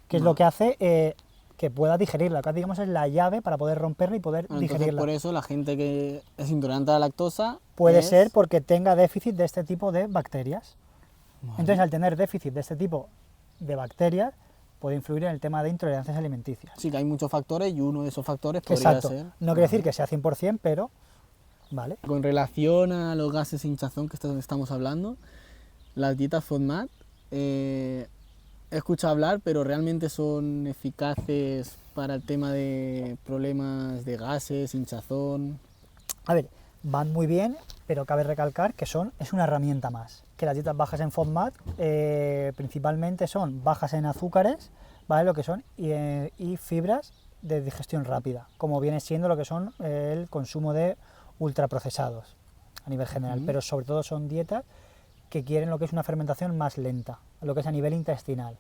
que es lo que hace que pueda digerirla. Acá, digamos, es la llave para poder romperla y poder digerirla. Por eso la gente que es intolerante a la lactosa puede ser porque tenga déficit de este tipo de bacterias. Vale. Entonces, al tener déficit de este tipo de bacterias, puede influir en el tema de intolerancias alimenticias. Sí, que hay muchos factores y uno de esos factores podría ser... No quiere decir que sea 100%, pero... Vale. Con relación a los gases e hinchazón que estamos hablando, las dietas FODMAP, he escuchado hablar, pero realmente son eficaces para el tema de problemas de gases, hinchazón. A ver, van muy bien, pero cabe recalcar que es una herramienta más. Que las dietas bajas en FODMAP principalmente son bajas en azúcares, ¿vale? Lo que son y fibras de digestión rápida, como viene siendo lo que son el consumo de ultraprocesados a nivel general, pero sobre todo son dietas que quieren lo que es una fermentación más lenta, lo que es a nivel intestinal,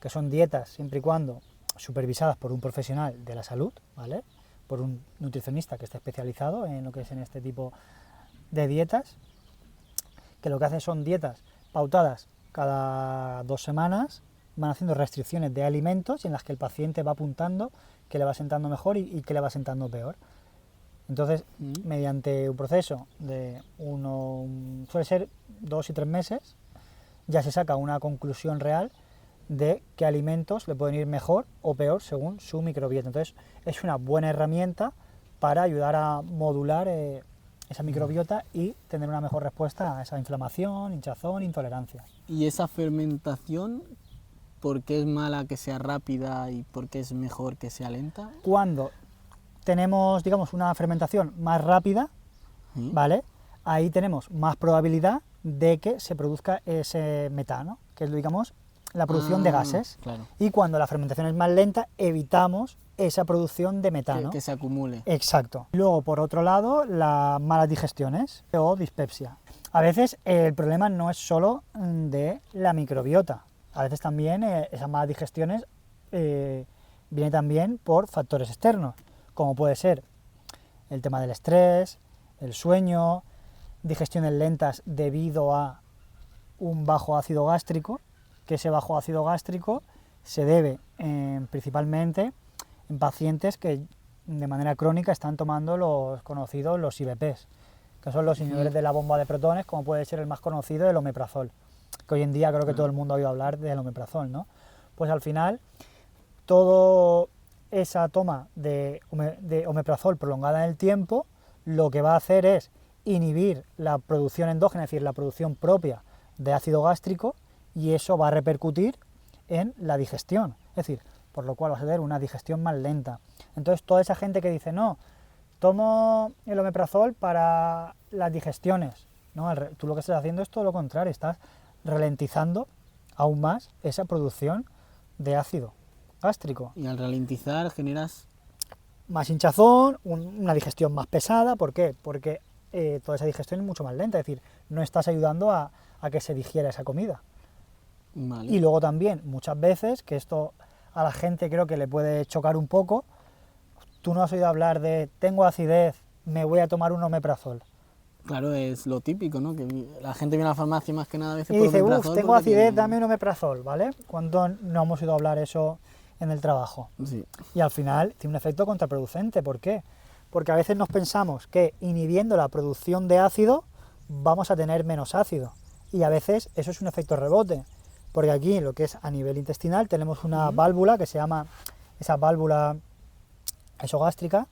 que son dietas siempre y cuando supervisadas por un profesional de la salud, ¿vale? Por un nutricionista que esté especializado en lo que es en este tipo de dietas, que lo que hace son dietas pautadas cada 2 semanas, van haciendo restricciones de alimentos en las que el paciente va apuntando que le va sentando mejor y que le va sentando peor. Entonces, mediante un proceso de suele ser 2 y 3 meses, ya se saca una conclusión real de qué alimentos le pueden ir mejor o peor según su microbiota. Entonces, es una buena herramienta para ayudar a modular esa microbiota y tener una mejor respuesta a esa inflamación, hinchazón, intolerancia. ¿Y esa fermentación, por qué es mala que sea rápida y por qué es mejor que sea lenta? Cuando tenemos, digamos, una fermentación más rápida, ¿vale? Ahí tenemos más probabilidad de que se produzca ese metano, que es, digamos, la producción de gases. Claro. Y cuando la fermentación es más lenta, evitamos esa producción de metano. Que se acumule. Exacto. Luego, por otro lado, las malas digestiones o dispepsia. A veces el problema no es solo de la microbiota. A veces también esas malas digestiones vienen también por factores externos, como puede ser el tema del estrés, el sueño, digestiones lentas debido a un bajo ácido gástrico, que ese bajo ácido gástrico se debe principalmente en pacientes que de manera crónica están tomando los conocidos los IBPs, que son los inhibidores de la bomba de protones, como puede ser el más conocido, el omeprazol, que hoy en día creo que todo el mundo ha oído hablar del omeprazol, ¿no? Pues al final, todo esa toma de omeprazol prolongada en el tiempo, lo que va a hacer es inhibir la producción endógena, es decir, la producción propia de ácido gástrico, y eso va a repercutir en la digestión, es decir, por lo cual va a tener una digestión más lenta. Entonces, toda esa gente que dice, no, tomo el omeprazol para las digestiones, ¿no? Tú lo que estás haciendo es todo lo contrario, estás ralentizando aún más esa producción de ácido gástrico. Y al ralentizar generas... Más hinchazón, una digestión más pesada. ¿Por qué? Porque toda esa digestión es mucho más lenta, es decir, no estás ayudando a que se digiera esa comida. Vale. Y luego también, muchas veces, que esto a la gente creo que le puede chocar un poco, tú no has oído hablar de tengo acidez, me voy a tomar un omeprazol. Claro, es lo típico, ¿no? Que la gente viene a la farmacia más que nada a veces Y por dice, omeprazol tengo porque acidez, tiene... dame un omeprazol, ¿vale? ¿Cuándo no hemos oído hablar eso en el trabajo? Sí. Y al final tiene un efecto contraproducente. ¿Por qué? Porque a veces nos pensamos que inhibiendo la producción de ácido vamos a tener menos ácido. Y a veces eso es un efecto rebote. Porque aquí, lo que es a nivel intestinal, tenemos una válvula que se llama, esa válvula esogástrica,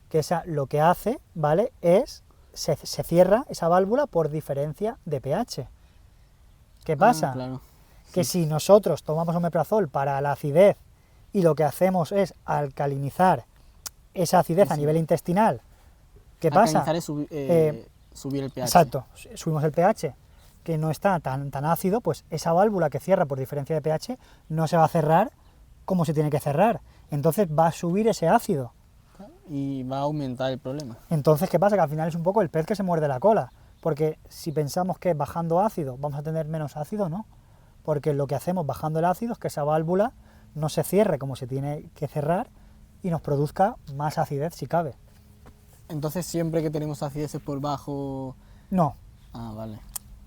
que esa lo que hace, ¿vale? Es, se cierra esa válvula por diferencia de pH. ¿Qué pasa? Claro. Que si nosotros tomamos omeprazol para la acidez y lo que hacemos es alcalinizar esa acidez a nivel intestinal, ¿qué pasa? Alcalinizar es subir el pH. Exacto, subimos el pH, que no está tan ácido, pues esa válvula que cierra por diferencia de pH no se va a cerrar como se tiene que cerrar. Entonces va a subir ese ácido. Y va a aumentar el problema. Entonces, ¿qué pasa? Que al final es un poco el pez que se muerde la cola. Porque si pensamos que bajando ácido vamos a tener menos ácido, no. Porque lo que hacemos bajando el ácido es que esa válvula no se cierre como se tiene que cerrar y nos produzca más acidez si cabe. Entonces, siempre que tenemos acidez por bajo... No. Ah, vale.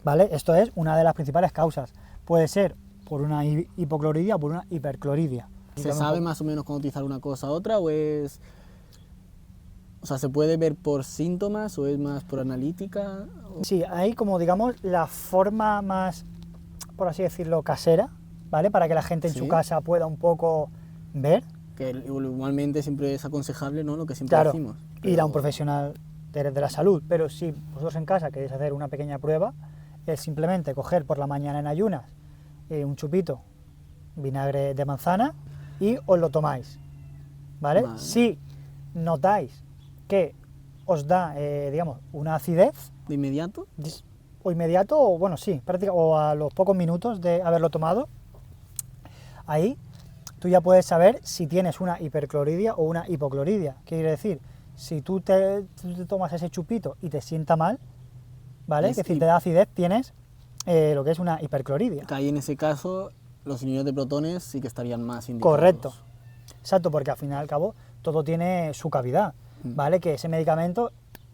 ¿Vale? Esto es una de las principales causas. Puede ser por una hipocloridia o por una hipercloridia. ¿Se sabe más o menos cómo utilizar una cosa u otra o es...? O sea, ¿se puede ver por síntomas o es más por analítica? Sí, hay como, digamos, la forma más, por así decirlo, casera, ¿vale? Para que la gente en su casa pueda un poco ver. Que igualmente siempre es aconsejable, ¿no? Lo que siempre decimos. Pero... ir a un profesional de la salud. Pero si vosotros en casa queréis hacer una pequeña prueba, es simplemente coger por la mañana en ayunas un chupito, vinagre de manzana, y os lo tomáis, ¿vale? Si notáis que os da, digamos, una acidez... ¿De inmediato? O inmediato, o bueno, sí, o a los pocos minutos de haberlo tomado, ahí tú ya puedes saber si tienes una hipercloridia o una hipocloridia. ¿Qué quiere decir? Si tú te tomas ese chupito y te sienta mal, ¿vale? Que si te da acidez, tienes lo que es una hipercloridia. Que ahí en ese caso los inhibidores de protones sí que estarían más indicados. Correcto. Exacto, porque al fin y al cabo todo tiene su cavidad, ¿vale? Que ese medicamento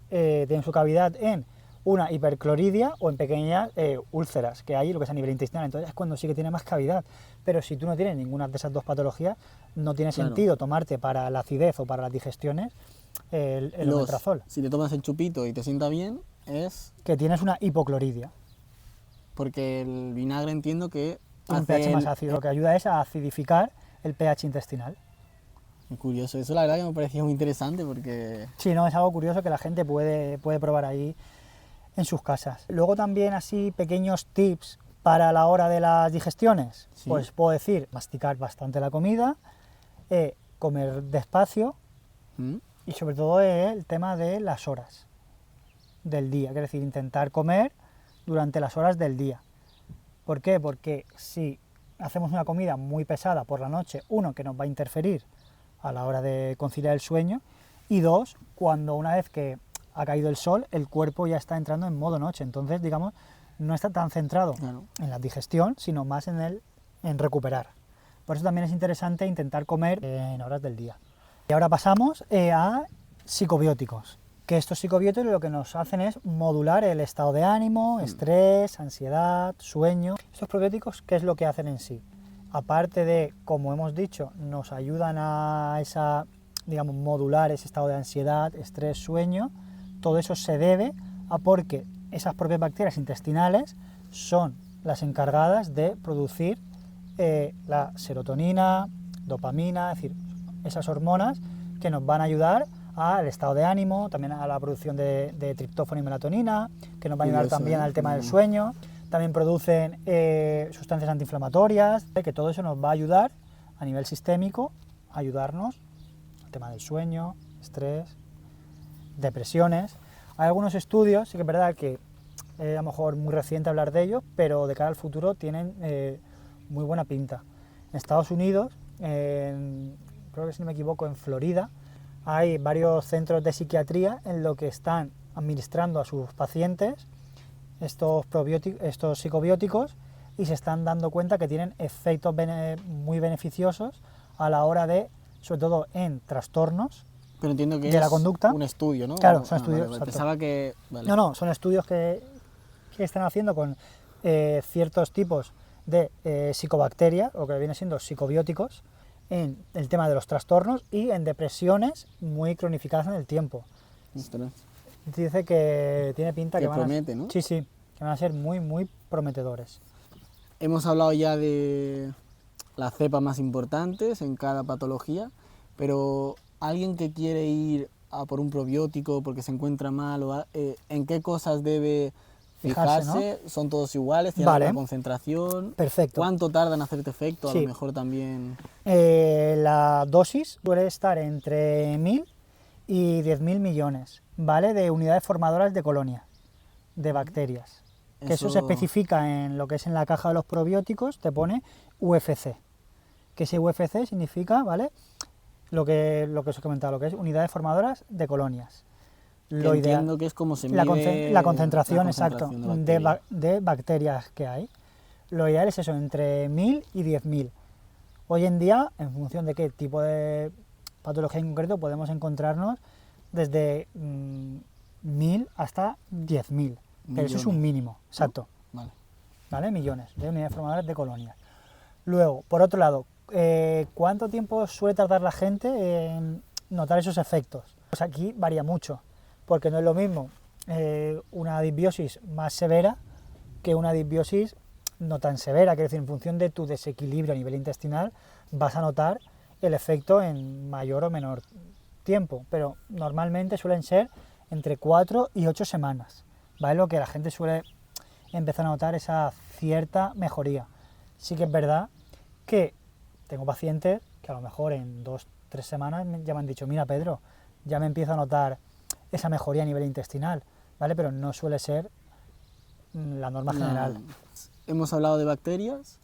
tiene su cavidad en una hipercloridia o en pequeñas úlceras que hay, lo que es a nivel intestinal. Entonces es cuando sí que tiene más cavidad. Pero si tú no tienes ninguna de esas dos patologías, no tiene sentido tomarte para la acidez o para las digestiones el omeprazol. Si te tomas el chupito y te sienta bien, es... que tienes una hipocloridia. Porque el vinagre entiendo que... Un pH más ácido, lo que ayuda es a acidificar el pH intestinal. Muy curioso, eso la verdad que me parecía muy interesante porque... Sí, no, es algo curioso que la gente puede probar ahí en sus casas. Luego también así pequeños tips para la hora de las digestiones. Sí. Pues puedo decir, masticar bastante la comida, comer despacio y sobre todo el tema de las horas del día, es decir, intentar comer durante las horas del día. ¿Por qué? Porque si hacemos una comida muy pesada por la noche, uno, que nos va a interferir a la hora de conciliar el sueño, y dos, cuando una vez que ha caído el sol, el cuerpo ya está entrando en modo noche, entonces, digamos, no está tan centrado en la digestión, sino más en recuperar. Por eso también es interesante intentar comer en horas del día. Y ahora pasamos a psicobióticos, que estos psicobióticos lo que nos hacen es modular el estado de ánimo, estrés, ansiedad, sueño. Estos probióticos, ¿qué es lo que hacen en sí? Aparte de, como hemos dicho, nos ayudan a digamos, modular ese estado de ansiedad, estrés, sueño, todo eso se debe a porque esas propias bacterias intestinales son las encargadas de producir la serotonina, dopamina, es decir, esas hormonas que nos van a ayudar al estado de ánimo, también a la producción de triptófano y melatonina, que nos va a ayudar también al tema del sueño. También producen sustancias antiinflamatorias, que todo eso nos va a ayudar a nivel sistémico, a ayudarnos al tema del sueño, estrés, depresiones. Hay algunos estudios, sí que es verdad que a lo mejor muy reciente hablar de ellos, pero de cara al futuro tienen muy buena pinta. En Estados Unidos, creo que si no me equivoco, en Florida, hay varios centros de psiquiatría en los que están administrando a sus pacientes estos psicobióticos y se están dando cuenta que tienen efectos muy beneficiosos a la hora de, sobre todo en trastornos Pero entiendo que de la es conducta. un estudio, ¿no? Claro, son estudios. Vale. Pensaba que... Vale. No, son estudios que están haciendo con ciertos tipos de psicobacterias, o que vienen siendo psicobióticos, en el tema de los trastornos y en depresiones muy cronificadas en el tiempo. Ostras. Dice que tiene pinta que van promete, ¿no? Sí, que van a ser muy, muy prometedores. Hemos hablado ya de las cepas más importantes en cada patología, pero alguien que quiere ir a por un probiótico porque se encuentra mal, ¿en qué cosas debe fijarse? ¿No? ¿Son todos iguales? ¿Tienen la concentración? Perfecto. ¿Cuánto tarda en hacerte efecto? A lo mejor también... la dosis suele estar entre 1000 y 10.000 millones, ¿vale? De unidades formadoras de colonia, de bacterias. Que eso se especifica en lo que es en la caja de los probióticos, te pone UFC. Que ese UFC significa, ¿vale? Lo que os he comentado, lo que es unidades formadoras de colonias. Lo entiendo que es como se mide la concentración, exacto, de bacterias que hay. Lo ideal es eso, entre 1000 y 10.000. Hoy en día, en función de qué tipo de patología en concreto, podemos encontrarnos desde 1000 hasta 10.000. Pero eso es un mínimo, exacto. Vale. ¿Vale? Millones de unidades formadoras de colonias. Luego, por otro lado, ¿cuánto tiempo suele tardar la gente en notar esos efectos? Pues aquí varía mucho, porque no es lo mismo una disbiosis más severa que una disbiosis no tan severa, quiero decir, en función de tu desequilibrio a nivel intestinal vas a notar el efecto en mayor o menor tiempo, pero normalmente suelen ser entre 4 y 8 semanas, ¿vale? Lo que la gente suele empezar a notar esa cierta mejoría. Sí que es verdad que tengo pacientes que a lo mejor en 2-3 semanas ya me han dicho, mira Pedro, ya me empiezo a notar esa mejoría a nivel intestinal, ¿vale? Pero no suele ser la norma general. Hemos hablado de bacterias.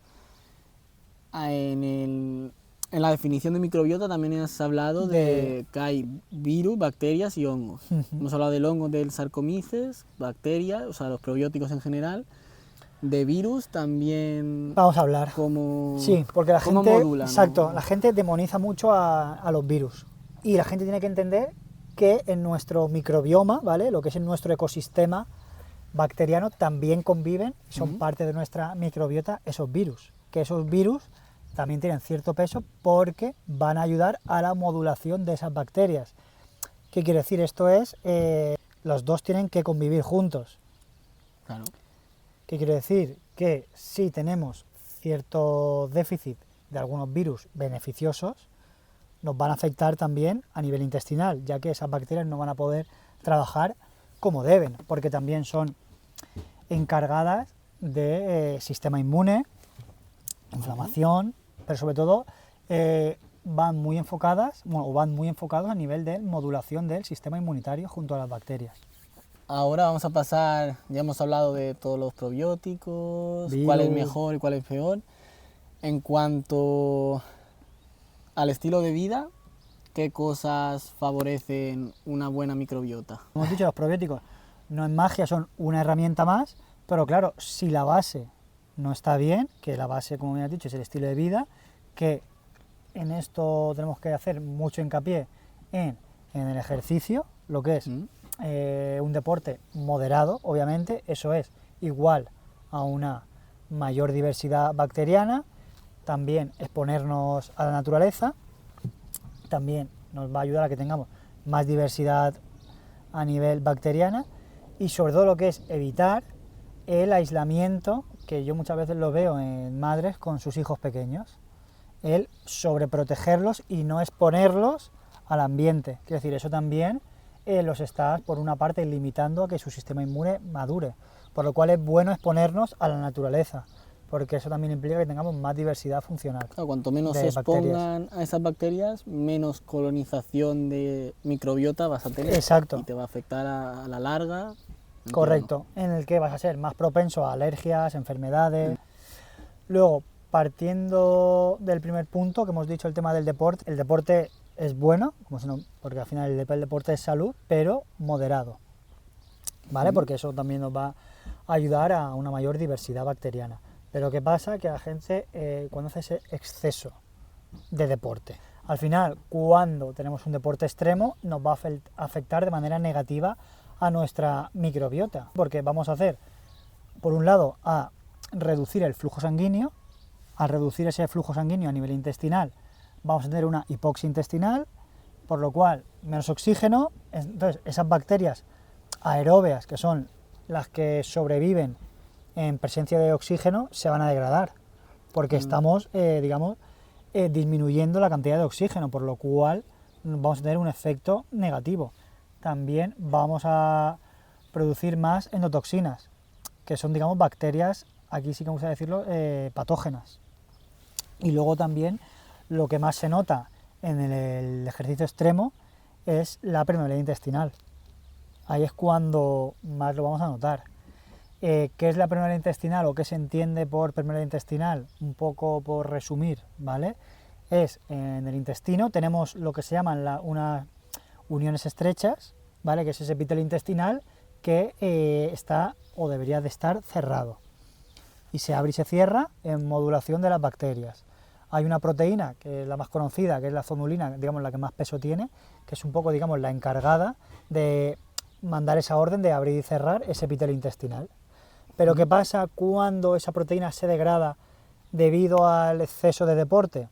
En la definición de microbiota también has hablado de que hay virus, bacterias y hongos. Hemos hablado del hongo del Saccharomyces, bacterias, o sea, los probióticos en general. De virus también... Vamos a hablar. Sí, porque la gente... modulan, exacto, ¿no? La gente demoniza mucho a los virus. Y la gente tiene que entender que en nuestro microbioma, ¿vale? Lo que es en nuestro ecosistema bacteriano, también conviven, son parte de nuestra microbiota esos virus. Que esos virus también tienen cierto peso porque van a ayudar a la modulación de esas bacterias. ¿Qué quiere decir? Esto es, los dos tienen que convivir juntos. Claro. ¿Qué quiere decir? Que si tenemos cierto déficit de algunos virus beneficiosos, nos van a afectar también a nivel intestinal, ya que esas bacterias no van a poder trabajar como deben, porque también son encargadas de sistema inmune, inflamación, pero sobre todo van muy enfocados a nivel de modulación del sistema inmunitario junto a las bacterias. Ahora vamos a pasar, ya hemos hablado de todos los probióticos, cuál es mejor y cuál es peor. En cuanto al estilo de vida, ¿qué cosas favorecen una buena microbiota? Como hemos dicho, los probióticos no es magia, son una herramienta más, pero claro, si la base no está bien, que la base, como bien has dicho, es el estilo de vida, que en esto tenemos que hacer mucho hincapié en el ejercicio, lo que es un deporte moderado, obviamente, eso es igual a una mayor diversidad bacteriana, también exponernos a la naturaleza, también nos va a ayudar a que tengamos más diversidad a nivel bacteriana y sobre todo lo que es evitar el aislamiento, que yo muchas veces lo veo en madres con sus hijos pequeños, el sobreprotegerlos y no exponerlos al ambiente, quiero decir, eso también los está, por una parte, limitando a que su sistema inmune madure, por lo cual es bueno exponernos a la naturaleza, porque eso también implica que tengamos más diversidad funcional. Claro, cuanto menos se expongan a esas bacterias, menos colonización de microbiota vas a tener. Exacto. Y te va a afectar a la larga. Correcto, en el que vas a ser más propenso a alergias, enfermedades. Luego, partiendo del primer punto que hemos dicho, el tema del deporte, el deporte es bueno, porque al final el deporte es salud, pero moderado, ¿vale? Porque eso también nos va a ayudar a una mayor diversidad bacteriana. Pero ¿qué pasa? Que la gente, cuando hace ese exceso de deporte, al final, cuando tenemos un deporte extremo, nos va a afectar de manera negativa a nuestra microbiota, porque vamos a hacer, por un lado, a reducir el flujo sanguíneo. Al reducir ese flujo sanguíneo a nivel intestinal, vamos a tener una hipoxia intestinal, por lo cual menos oxígeno. Entonces esas bacterias aeróbeas, que son las que sobreviven en presencia de oxígeno, se van a degradar, porque estamos, disminuyendo la cantidad de oxígeno, por lo cual vamos a tener un efecto negativo. También vamos a producir más endotoxinas, que son, digamos, bacterias, aquí sí que vamos a decirlo, patógenas. Y luego también lo que más se nota en el ejercicio extremo es la permeabilidad intestinal. Ahí es cuando más lo vamos a notar. ¿Qué es la permeabilidad intestinal o qué se entiende por permeabilidad intestinal? Un poco por resumir, ¿vale? Es en el intestino tenemos lo que se llaman unas uniones estrechas, ¿vale? Que es ese epitelio intestinal que está o debería de estar cerrado. Y se abre y se cierra en modulación de las bacterias. Hay una proteína, que es la más conocida, que es la zonulina, digamos la que más peso tiene, que es un poco, digamos, la encargada de mandar esa orden de abrir y cerrar ese epitelio intestinal. Pero ¿qué pasa cuando esa proteína se degrada debido al exceso de deporte?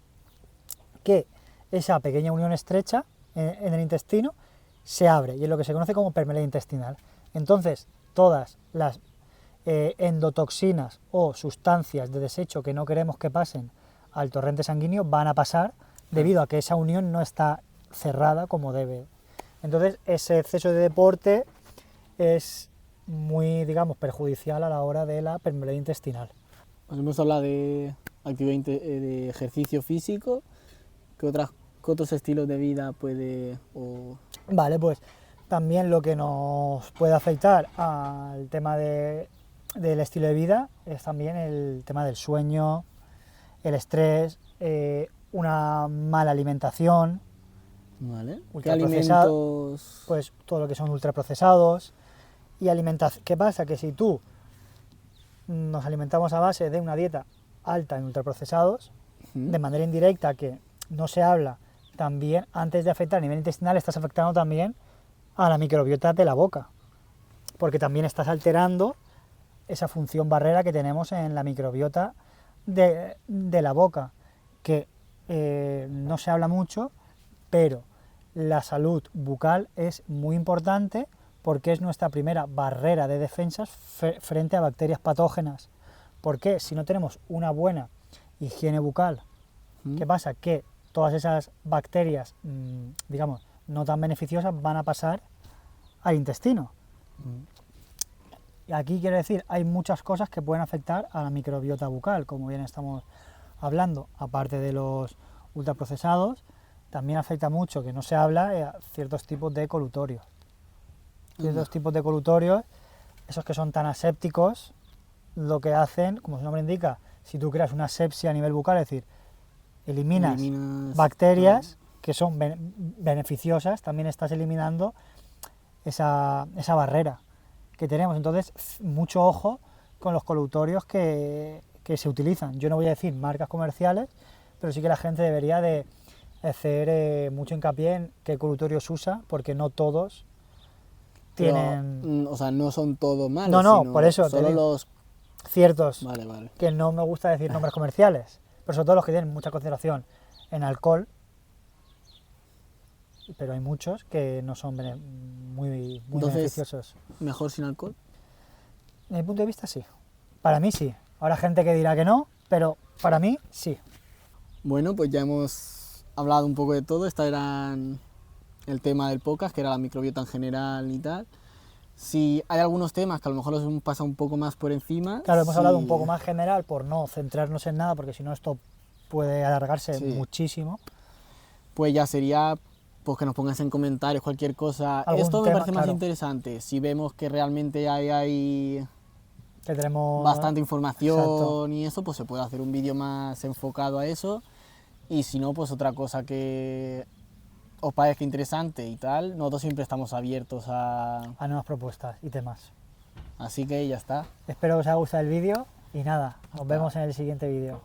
Que esa pequeña unión estrecha en el intestino se abre y es lo que se conoce como permeabilidad intestinal. Entonces, todas las endotoxinas o sustancias de desecho que no queremos que pasen al torrente sanguíneo van a pasar debido a que esa unión no está cerrada como debe. Entonces, ese exceso de deporte es muy, digamos, perjudicial a la hora de la permeabilidad intestinal. Pues hemos hablado de actividad de ejercicio físico. ¿Qué otros estilos de vida puede...? Vale, pues también lo que nos puede afectar al tema del estilo de vida es también el tema del sueño, el estrés, una mala alimentación. Vale. ¿Qué alimentos? Pues todo lo que son ultraprocesados y alimentación. ¿Qué pasa? Que si tú nos alimentamos a base de una dieta alta en ultraprocesados, de manera indirecta, que no se habla, también antes de afectar a nivel intestinal estás afectando también a la microbiota de la boca, porque también estás alterando esa función barrera que tenemos en la microbiota de la boca, que no se habla mucho, pero la salud bucal es muy importante porque es nuestra primera barrera de defensas frente a bacterias patógenas. Porque si no tenemos una buena higiene bucal, ¿qué pasa? Que todas esas bacterias, digamos, no tan beneficiosas van a pasar al intestino. Y aquí quiero decir, hay muchas cosas que pueden afectar a la microbiota bucal, como bien estamos hablando, aparte de los ultraprocesados, también afecta mucho, que no se habla, ciertos tipos de colutorios. Ciertos tipos de colutorios, esos que son tan asépticos, lo que hacen, como su nombre indica, si tú creas una asepsia a nivel bucal, es decir, eliminas bacterias que son beneficiosas, también estás eliminando esa barrera que tenemos. Entonces, mucho ojo con los colutorios que se utilizan. Yo no voy a decir marcas comerciales, pero sí que la gente debería de hacer mucho hincapié en qué colutorios usa, porque no todos tienen... Pero, o sea, no son todos malos, no, sino por eso solo los ciertos, vale. que no me gusta decir nombres comerciales, pero sobre todo los que tienen mucha concentración en alcohol, pero hay muchos que no son muy Entonces, beneficiosos. ¿Mejor sin alcohol? Desde mi punto de vista, sí. Para mí, sí. Habrá gente que dirá que no, pero para mí, sí. Bueno, pues ya hemos hablado un poco de todo. Este era el tema del podcast, que era la microbiota en general y tal. Si hay algunos temas que a lo mejor los hemos pasado un poco más por encima... Claro, hemos hablado un poco más general por no centrarnos en nada, porque si no esto puede alargarse muchísimo. Pues ya sería pues que nos pongáis en comentarios cualquier cosa. Algún Esto me tema, parece más claro. interesante. Si vemos que realmente hay Que tenemos bastante información Exacto. y eso, pues se puede hacer un vídeo más enfocado a eso. Y si no, pues otra cosa que os parezca interesante y tal. Nosotros siempre estamos abiertos a... a nuevas propuestas y temas. Así que ya está. Espero que os haya gustado el vídeo y nada, nos Hasta. vemos en el siguiente vídeo.